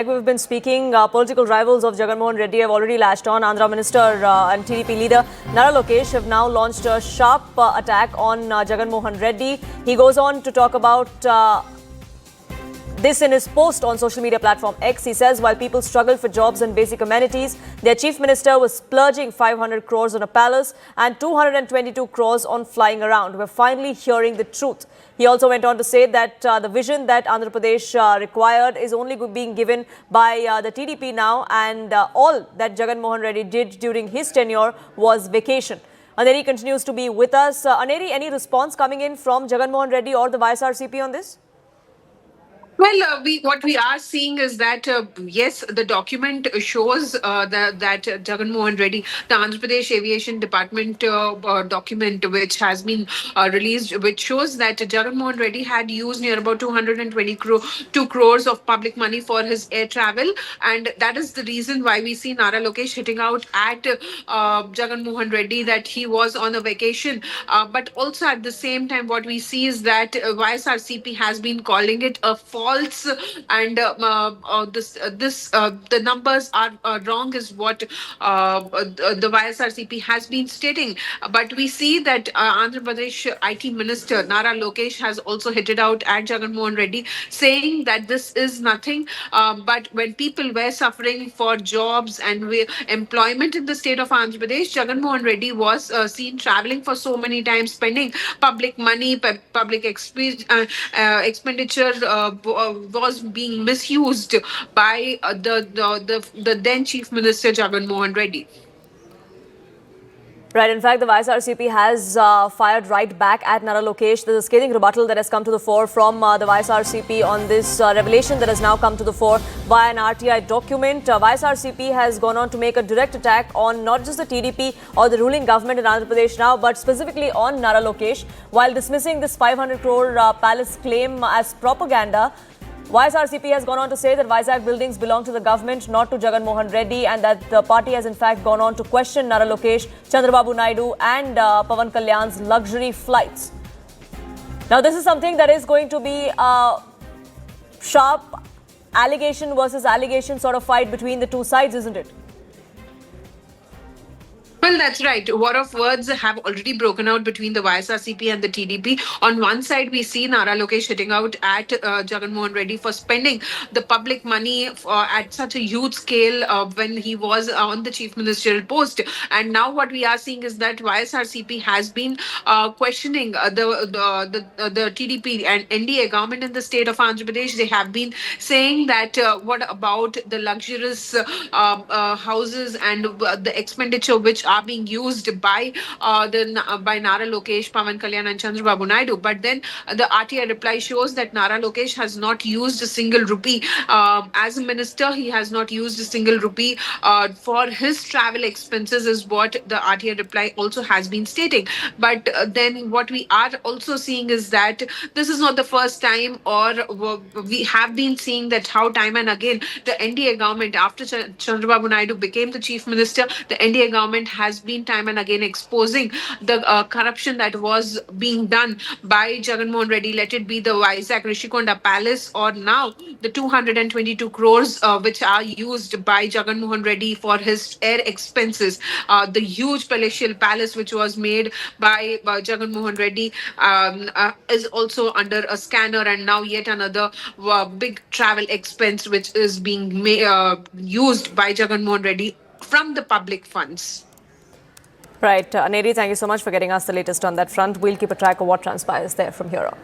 Like we've been speaking, political rivals of Jagan Mohan Reddy have already latched on. Andhra Minister and TDP leader Nara Lokesh have now launched a sharp attack on Jagan Mohan Reddy. He goes on to talk about this in his post on social media platform X. He says, while people struggle for jobs and basic amenities, their chief minister was splurging 500 crores on a palace and 222 crores on flying around. We're finally hearing the truth. He also went on to say that the vision that Andhra Pradesh required is only being given by the TDP now, and all that Jagan Mohan Reddy did during his tenure was vacation. Aneri continues to be with us. Aneri, any response coming in from Jagan Mohan Reddy or the YSRCP on this? Well, what we are seeing is that yes, the document shows that Jagan Mohan Reddy, the Andhra Pradesh Aviation Department document, which has been released, which shows that Jagan Mohan Reddy had used near about 222 crores of public money for his air travel, and that is the reason why we see Nara Lokesh hitting out at Jagan Mohan Reddy that he was on a vacation. But also at the same time, what we see is that YSRCP has been calling it a false, and the numbers are wrong, is what the YSRCP has been stating. But we see that Andhra Pradesh IT Minister Nara Lokesh has also hit it out at Jagan Mohan Reddy, saying that this is nothing. But when people were suffering for jobs and employment in the state of Andhra Pradesh, Jagan Mohan Reddy was seen traveling for so many times, spending public money, public expenditure was being misused by the then Chief Minister Jagan Mohan Reddy. Right. In fact, the YSRCP has fired right back at Nara Lokesh. There's a scathing rebuttal that has come to the fore from the YSRCP on this revelation that has now come to the fore via an RTI document. YSRCP has gone on to make a direct attack on not just the TDP or the ruling government in Andhra Pradesh now, but specifically on Nara Lokesh. While dismissing this 500 crore palace claim as propaganda, YSRCP has gone on to say that Vizag buildings belong to the government, not to Jagan Mohan Reddy, and that the party has in fact gone on to question Nara Lokesh, Chandrababu Naidu and Pawan Kalyan's luxury flights. Now, this is something that is going to be a sharp allegation versus allegation sort of fight between the two sides, isn't it? Well, that's right. War of words have already broken out between the YSRCP and the TDP. On one side, we see Nara Lokesh hitting out at Jagan Mohan Reddy for spending the public money at such a huge scale when he was on the chief ministerial post. And now what we are seeing is that YSRCP has been questioning the TDP and NDA government in the state of Andhra Pradesh. They have been saying that what about the luxurious houses and the expenditure which are being used by by Nara Lokesh, Pawan Kalyan, and Chandrababu Naidu. But then the RTI reply shows that Nara Lokesh has not used a single rupee. As a minister, he has not used a single rupee for his travel expenses, is what the RTI reply also has been stating. But then what we are also seeing is that this is not the first time, or we have been seeing that how time and again the NDA government, after Chandrababu Naidu became the chief minister, the NDA government has been time and again exposing the corruption that was being done by Jagan Mohan Reddy, let it be the Vizag Rishikonda Palace or now the 222 crores which are used by Jagan Mohan Reddy for his air expenses. The huge palatial palace which was made by Jagan Mohan Reddy is also under a scanner, and now yet another big travel expense which is being used by Jagan Mohan Reddy from the public funds. Right. Aneri, thank you so much for getting us the latest on that front. We'll keep a track of what transpires there from here on.